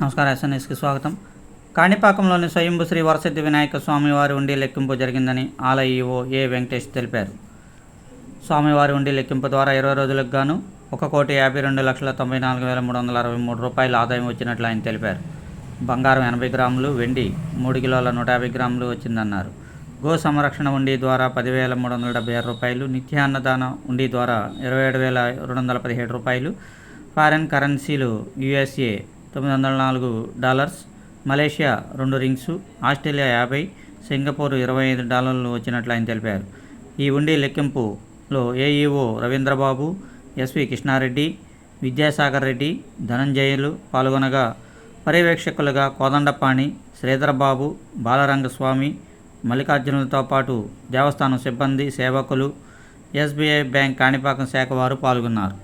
నమస్కారం. ఎస్ఎన్ఎస్కి స్వాగతం. కాణిపాకంలోని స్వయంభూ శ్రీ వరసిద్ధి వినాయక స్వామివారి ఉండి లెక్కింపు జరిగిందని ఆలయ ఈవో ఏ వెంకటేష్ తెలిపారు. స్వామివారి ఉండి లెక్కింపు ద్వారా 20 రోజులకు గాను 1,52,94,363 రూపాయల ఆదాయం వచ్చినట్లు ఆయన తెలిపారు. బంగారం 80 గ్రాములు, వెండి 3 కిలోల 150 గ్రాములు వచ్చిందన్నారు. గో సంరక్షణ ఉండి ద్వారా 10,376 రూపాయలు, నిత్యాన్నదాన ఉండి ద్వారా 27,217 రూపాయలు, ఫారెన్ కరెన్సీలు USA $904, Malaysia 2 rings, Australia 50, Singapore $25 వచ్చినట్లు ఆయన తెలిపారు. ఈ ఉండి లెక్కింపులో ఏఈఓ రవీంద్రబాబు, ఎస్వి కృష్ణారెడ్డి, విద్యాసాగర్ రెడ్డి, ధనంజయులు పాల్గొనగా పర్యవేక్షకులుగా కోదండపాణి, శ్రీధరబాబు, బాలరంగస్వామి, మల్లికార్జునులతో పాటు దేవస్థానం సిబ్బంది, సేవకులు, SBI బ్యాంక్ కాణిపాకం శాఖ వారు పాల్గొన్నారు.